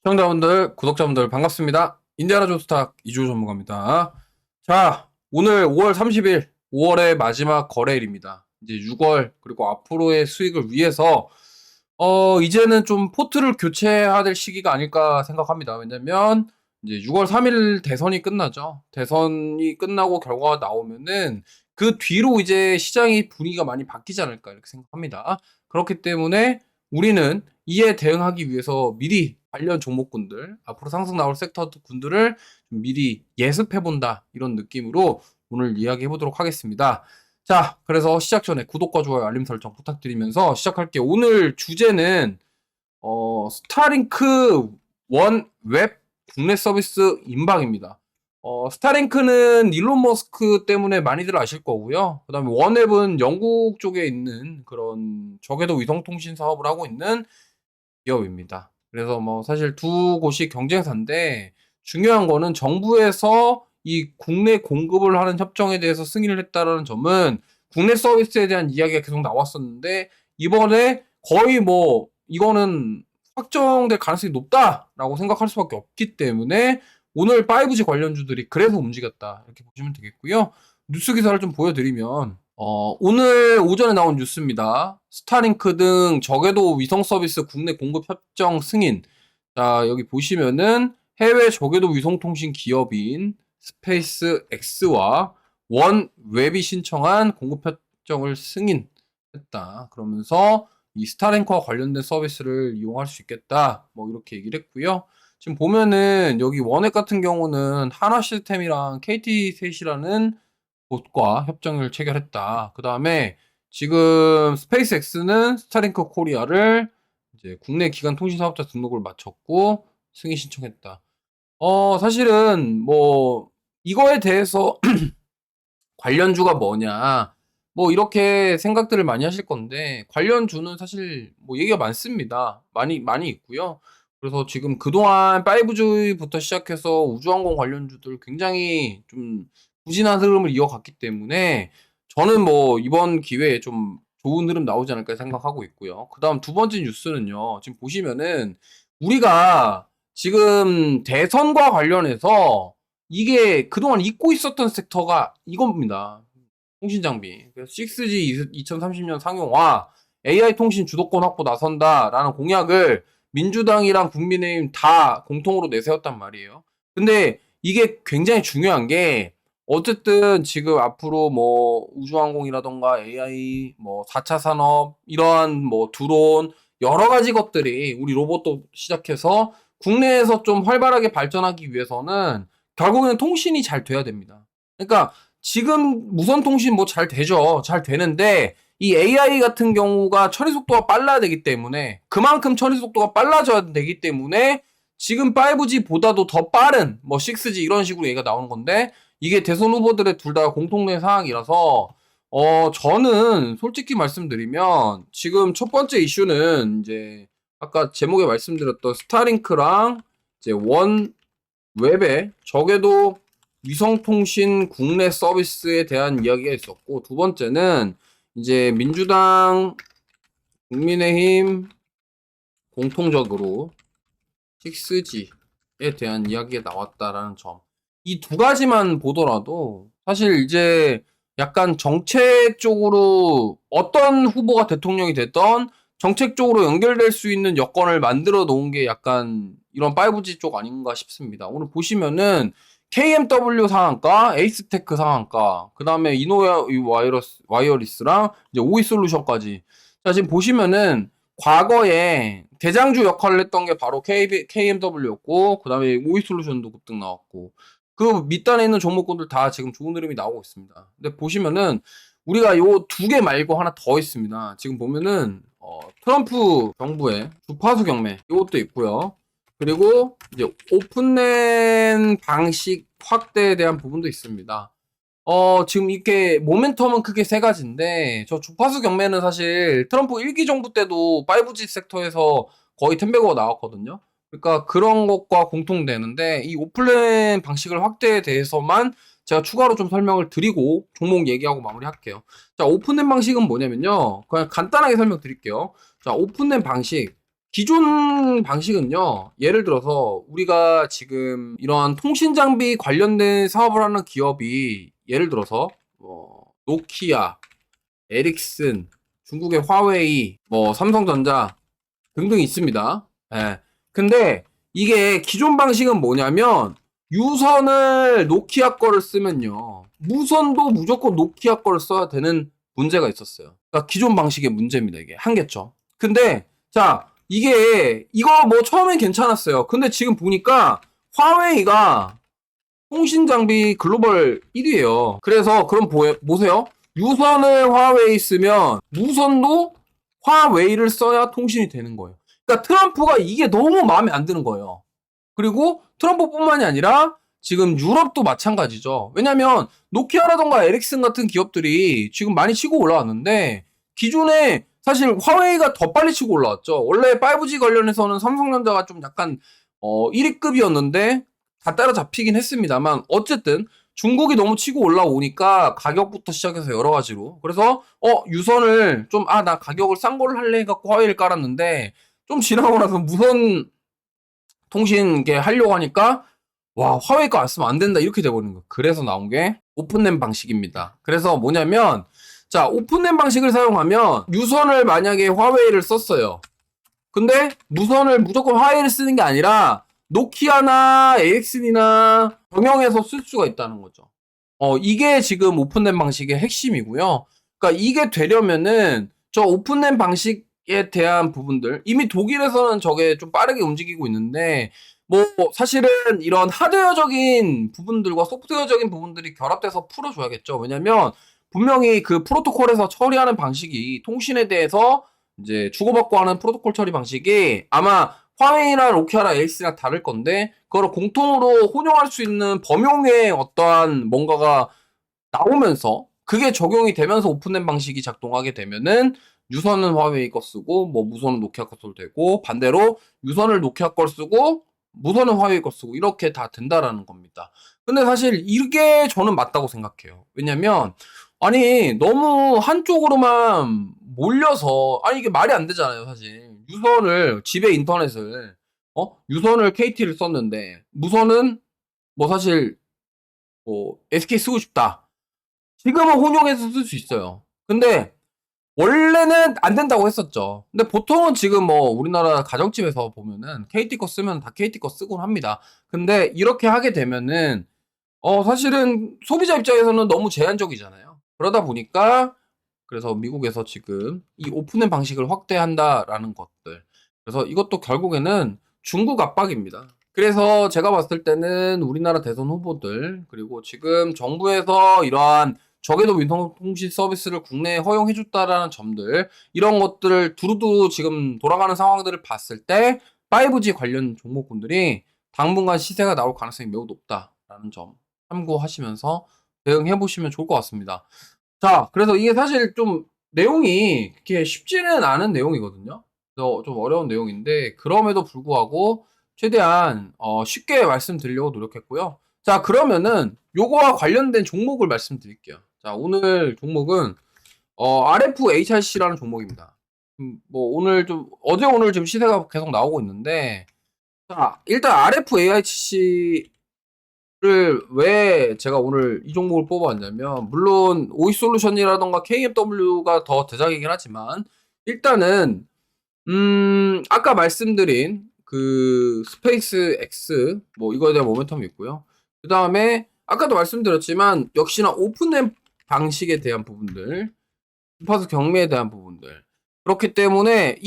시청자분들, 구독자분들 반갑습니다. 인디아나 존스탁 이주 전문가입니다. 자, 오늘 5월 30일, 5월의 마지막 거래일입니다. 이제 6월 그리고 앞으로의 수익을 위해서 이제는 좀 포트를 교체해야 될 시기가 아닐까 생각합니다. 왜냐면 이제 6월 3일 대선이 끝나죠. 대선이 끝나고 결과가 나오면은 그 뒤로 이제 시장의 분위기가 많이 바뀌지 않을까 이렇게 생각합니다. 그렇기 때문에 우리는 이에 대응하기 위해서 미리 관련 종목군들, 앞으로 상승 나올 섹터군들을 좀 미리 예습해본다 이런 느낌으로 오늘 이야기해 보도록 하겠습니다. 자, 그래서 시작 전에 구독과 좋아요, 알림 설정 부탁드리면서 시작할게요. 오늘 주제는 스타링크 원 웹 국내 서비스 임박입니다. 스타링크는 일론 머스크 때문에 많이들 아실 거고요. 그 다음에 원웹은 영국 쪽에 있는 그런 저궤도 위성통신 사업을 하고 있는 기업입니다. 그래서 뭐 사실 두 곳이 경쟁사인데 중요한 거는 정부에서 이 국내 공급을 하는 협정에 대해서 승인을 했다라는 점은 국내 서비스에 대한 이야기가 계속 나왔었는데 이번에 거의 뭐 이거는 확정될 가능성이 높다라고 생각할 수밖에 없기 때문에 오늘 5G 관련주들이 그래서 움직였다 이렇게 보시면 되겠고요. 뉴스 기사를 좀 보여드리면 오늘 오전에 나온 뉴스입니다. 스타링크 등 저궤도 위성 서비스 국내 공급 협정 승인. 자, 여기 보시면은 해외 저궤도 위성통신 기업인 스페이스 X와 원웹이 신청한 공급 협정을 승인했다. 그러면서 이 스타링크와 관련된 서비스를 이용할 수 있겠다. 뭐 이렇게 얘기를 했고요. 지금 보면은 여기 원웹 같은 경우는 한화 시스템이랑 KT셋이라는 곳과 협정을 체결했다. 그 다음에 지금 스페이스X는 스타링크 코리아를 이제 국내 기관 통신 사업자 등록을 마쳤고 승인 신청했다. 사실은 뭐 이거에 대해서 관련주가 뭐냐 뭐 이렇게 생각들을 많이 하실 건데 관련주는 사실 뭐 얘기가 많습니다. 많이 있고요. 그래서 지금 그동안 5G부터 시작해서 우주항공 관련주들 굉장히 좀 부진한 흐름을 이어갔기 때문에 저는 뭐 이번 기회에 좀 좋은 흐름 나오지 않을까 생각하고 있고요. 그 다음 두 번째 뉴스는요. 지금 보시면은 우리가 지금 대선과 관련해서 이게 그동안 잊고 있었던 섹터가 이겁니다. 통신 장비. 그래서 6G 2030년 상용화, AI 통신 주도권 확보 나선다라는 공약을 민주당이랑 국민의힘 다 공통으로 내세웠단 말이에요. 근데 이게 굉장히 중요한 게 어쨌든 지금 앞으로 뭐 우주항공이라던가 AI, 뭐 4차 산업, 이러한 뭐 드론, 여러 가지 것들이 우리 로봇도 시작해서 국내에서 좀 활발하게 발전하기 위해서는 결국에는 통신이 잘 돼야 됩니다. 그러니까 지금 무선 통신 뭐 잘 되죠. 잘 되는데 이 AI 같은 경우가 처리 속도가 빨라야 되기 때문에 그만큼 처리 속도가 빨라져야 되기 때문에 지금 5G보다도 더 빠른 뭐 6G 이런 식으로 얘기가 나오는 건데 이게 대선 후보들의 둘 다 공통된 사항이라서 저는 솔직히 말씀드리면 지금 첫 번째 이슈는 이제 아까 제목에 말씀드렸던 스타링크랑 이제 원웹의 저궤도 위성통신 국내 서비스에 대한 이야기가 있었고 두 번째는 이제 민주당, 국민의힘 공통적으로 6G에 대한 이야기가 나왔다라는 점. 이 두 가지만 보더라도 사실 이제 약간 정책적으로 어떤 후보가 대통령이 됐던 정책적으로 연결될 수 있는 여건을 만들어 놓은 게 약간 이런 5G 쪽 아닌가 싶습니다. 오늘 보시면은 KMW 상한가, 에이스테크 상한가, 그 다음에 이노와 와이어리스랑 이제 오이솔루션까지. 자, 지금 보시면은 과거에 대장주 역할을 했던 게 바로 KMW였고, 그 다음에 오이솔루션도 급등 나왔고, 그 밑단에 있는 종목군들 다 지금 좋은 흐름이 나오고 있습니다. 근데 보시면은 우리가 요 두 개 말고 하나 더 있습니다. 지금 보면은 트럼프 정부의 주파수 경매 이것도 있고요. 그리고 이제 오픈랜 방식 확대에 대한 부분도 있습니다. 지금 이렇게 모멘텀은 크게 세 가지인데 저 주파수 경매는 사실 트럼프 1기 정부 때도 5G 섹터에서 거의 10배가 나왔거든요. 그러니까 그런 것과 공통되는데 이 오픈랜 방식을 확대에 대해서만 제가 추가로 좀 설명을 드리고 종목 얘기하고 마무리할게요. 자, 오픈랜 방식은 뭐냐면요. 그냥 간단하게 설명드릴게요. 자, 오픈랜 방식 기존 방식은요, 예를 들어서 우리가 지금 이러한 통신 장비 관련된 사업을 하는 기업이 예를 들어서 노키아, 에릭슨, 중국의 화웨이, 삼성전자 등등 있습니다. 예. 근데 이게 기존 방식은 뭐냐면 유선을 노키아 거를 쓰면요, 무선도 무조건 노키아 거를 써야 되는 문제가 있었어요. 그러니까 기존 방식의 문제입니다. 이게 한계점. 근데 자, 이거 뭐 처음엔 괜찮았어요. 근데 지금 보니까 화웨이가 통신 장비 글로벌 1위예요. 그래서 그럼 보세요. 유선을 화웨이 쓰면 무선도 화웨이를 써야 통신이 되는 거예요. 그러니까 트럼프가 이게 너무 마음에 안 드는 거예요. 그리고 트럼프뿐만이 아니라 지금 유럽도 마찬가지죠. 왜냐면 노키아라던가 에릭슨 같은 기업들이 지금 많이 치고 올라왔는데 기존에 사실 화웨이가 더 빨리 치고 올라왔죠. 원래 5G 관련해서는 삼성전자가 좀 약간 1위급이었는데 다 따라잡히긴 했습니다만 어쨌든 중국이 너무 치고 올라오니까 가격부터 시작해서 여러 가지로 그래서 유선을 좀 나 가격을 싼 걸로 할래 해갖고 화웨이를 깔았는데 좀 지나고 나서 무선 통신 게 하려고 하니까 와, 화웨이 거 안 쓰면 안 된다 이렇게 돼버리는 거예요. 그래서 나온 게 오픈랜 방식입니다. 그래서 뭐냐면 자, 오픈랜 방식을 사용하면 유선을 만약에 화웨이를 썼어요. 근데 무선을 무조건 화웨이를 쓰는 게 아니라 노키아나 에릭슨이나 병영해서 쓸 수가 있다는 거죠. 이게 지금 오픈랜 방식의 핵심이고요. 그러니까 이게 되려면은 저 오픈랜 방식에 대한 부분들 이미 독일에서는 저게 좀 빠르게 움직이고 있는데 뭐 사실은 이런 하드웨어적인 부분들과 소프트웨어적인 부분들이 결합돼서 풀어줘야겠죠. 왜냐면 분명히 그 프로토콜에서 처리하는 방식이 통신에 대해서 이제 주고받고 하는 프로토콜 처리 방식이 아마 화웨이나 노키아나 에이스랑 다를 건데 그걸 공통으로 혼용할 수 있는 범용의 어떠한 뭔가가 나오면서 그게 적용이 되면서 오픈된 방식이 작동하게 되면은 유선은 화웨이 거 쓰고 뭐 무선은 노키아 거 써도 되고 반대로 유선을 노키아 걸 쓰고 무선은 화웨이 거 쓰고 이렇게 다 된다라는 겁니다. 근데 사실 이게 저는 맞다고 생각해요. 왜냐면 아니 너무 한쪽으로만 몰려서 이게 말이 안 되잖아요. 사실 유선을 집에 인터넷을 유선을 KT를 썼는데 무선은 뭐 사실 뭐 SK 쓰고 싶다. 지금은 혼용해서 쓸 수 있어요. 근데 원래는 안 된다고 했었죠. 근데 보통은 지금 뭐 우리나라 가정집에서 보면은 KT 거 쓰면 다 KT 거 쓰곤 합니다. 근데 이렇게 하게 되면은 사실은 소비자 입장에서는 너무 제한적이잖아요. 그러다 보니까 그래서 미국에서 지금 이 오픈된 방식을 확대한다라는 것들. 그래서 이것도 결국에는 중국 압박입니다. 그래서 제가 봤을 때는 우리나라 대선 후보들 그리고 지금 정부에서 이러한 저궤도 위성통신 서비스를 국내에 허용해줬다라는 점들 이런 것들을 두루두루 지금 돌아가는 상황들을 봤을 때 5G 관련 종목군들이 당분간 시세가 나올 가능성이 매우 높다라는 점 참고하시면서 대응해 보시면 좋을 것 같습니다. 자, 그래서 이게 사실 좀 내용이 그렇게 쉽지는 않은 내용이거든요. 그래서 좀 어려운 내용인데 그럼에도 불구하고 최대한 쉽게 말씀드리려고 노력했고요. 자, 그러면은 요거와 관련된 종목을 말씀드릴게요. 자, 오늘 종목은 RFHRC라는 종목입니다. 뭐 오늘 좀 어제 오늘 지금 시세가 계속 나오고 있는데 자, 일단 RFHRC 를 왜 제가 오늘 이 종목을 뽑아왔냐면 물론 오이솔루션이라던가 KMW가 더 대장이긴 하지만 일단은 아까 말씀드린 그 스페이스 X 뭐 이거에 대한 모멘텀이 있고요. 그 다음에 아까도 말씀드렸지만 역시나 오픈된 방식에 대한 부분들, 주파수 경매에 대한 부분들 그렇기 때문에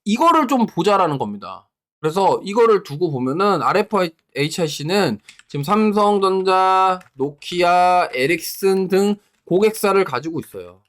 이거를 좀 보자라는 겁니다. 그래서 이거를 두고 보면은 RFHIC는 지금 삼성전자, 노키아, 에릭슨 등 고객사를 가지고 있어요.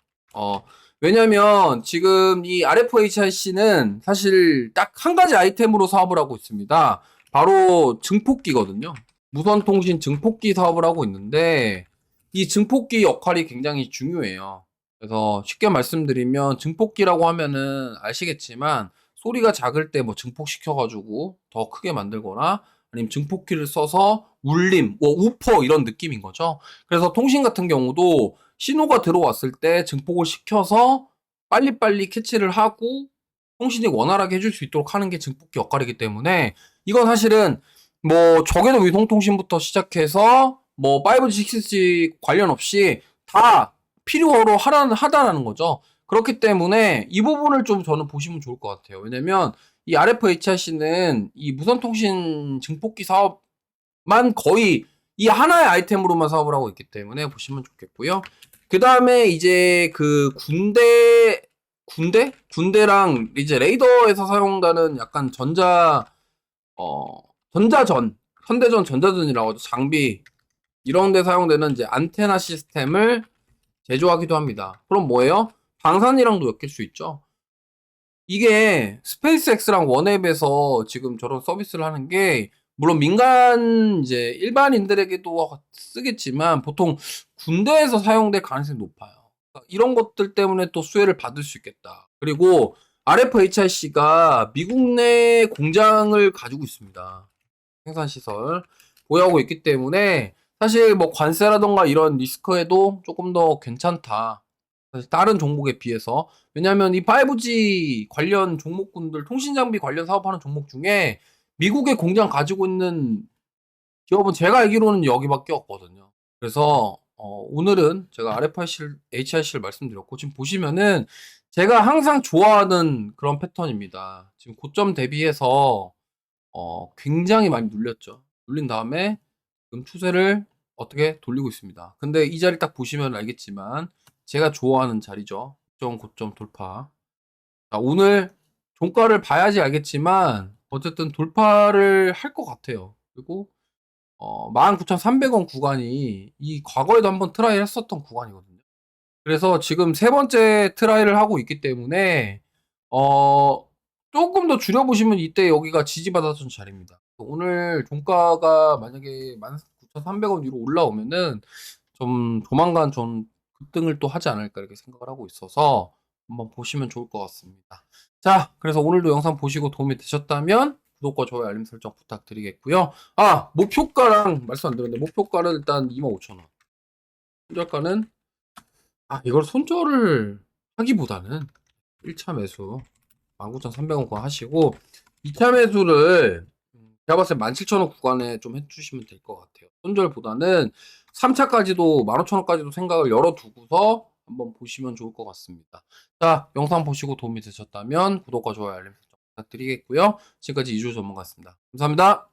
왜냐면 지금 이 RFHIC는 사실 딱 한 가지 아이템으로 사업을 하고 있습니다. 바로 증폭기거든요. 무선통신 증폭기 사업을 하고 있는데 이 증폭기 역할이 굉장히 중요해요. 그래서 쉽게 말씀드리면 증폭기라고 하면은 아시겠지만 소리가 작을 때 뭐 증폭시켜가지고 더 크게 만들거나 아니면 증폭기를 써서 울림, 우퍼 이런 느낌인 거죠. 그래서 통신 같은 경우도 신호가 들어왔을 때 증폭을 시켜서 빨리빨리 캐치를 하고 통신이 원활하게 해줄 수 있도록 하는 게 증폭기 역할이기 때문에 이건 사실은 뭐 적외도 위성통신부터 시작해서 뭐 5G, 6G 관련 없이 다 필요로 하다라는 거죠. 그렇기 때문에 이 부분을 좀 저는 보시면 좋을 것 같아요. 왜냐면 이 RFHRC는 이 무선통신 증폭기 사업만 거의 이 하나의 아이템으로만 사업을 하고 있기 때문에 보시면 좋겠고요. 그 다음에 이제 그 군대랑 이제 레이더에서 사용되는 약간 전자전, 현대전 전자전이라고 하죠. 장비 이런 데 사용되는 이제 안테나 시스템을 제조하기도 합니다. 그럼 뭐예요? 방산이랑도 엮일 수 있죠. 이게 스페이스X랑 원앱에서 지금 저런 서비스를 하는 게 물론 민간 이제 일반인들에게도 쓰겠지만 보통 군대에서 사용될 가능성이 높아요. 그러니까 이런 것들 때문에 또 수혜를 받을 수 있겠다. 그리고 RFHRC가 미국 내 공장을 가지고 있습니다. 생산 시설 보유하고 있기 때문에 사실 뭐 관세라던가 이런 리스크에도 조금 더 괜찮다. 사실 다른 종목에 비해서. 왜냐하면 이 5G 관련 종목군들 통신 장비 관련 사업하는 종목 중에 미국의 공장 가지고 있는 기업은 제가 알기로는 여기밖에 없거든요. 그래서 오늘은 제가 RFHRC를 말씀드렸고 지금 보시면은 제가 항상 좋아하는 그런 패턴입니다. 지금 고점 대비해서 굉장히 많이 눌렸죠. 눌린 다음에 지금 추세를 어떻게 돌리고 있습니다. 근데 이 자리 딱 보시면 알겠지만 제가 좋아하는 자리죠. 고점 돌파. 자, 오늘 종가를 봐야지 알겠지만 어쨌든 돌파를 할 것 같아요. 그리고 19,300원 구간이 이 과거에도 한번 트라이 했었던 구간이거든요. 그래서 지금 세 번째 트라이를 하고 있기 때문에 조금 더 줄여보시면 이때 여기가 지지받았던 자리입니다. 오늘 종가가 만약에 19,300원 위로 올라오면은 좀 조만간 좀 급등을 또 하지 않을까 이렇게 생각을 하고 있어서 한번 보시면 좋을 것 같습니다. 자, 그래서 오늘도 영상 보시고 도움이 되셨다면 구독과 좋아요, 알림 설정 부탁드리겠고요. 목표가랑 말씀 안 드렸는데 목표가는 일단 25,000원. 손절가는 이걸 손절을 하기보다는 1차 매수 19,300원 구간 하시고 2차 매수를 제가 봤을 때 17,000원 구간에 좀 해주시면 될 것 같아요. 손절보다는 3차까지도 15,000원까지도 생각을 열어두고서 한번 보시면 좋을 것 같습니다. 자, 영상 보시고 도움이 되셨다면 구독과 좋아요, 알림 설정 부탁드리겠고요. 지금까지 이주 전문가였습니다. 감사합니다.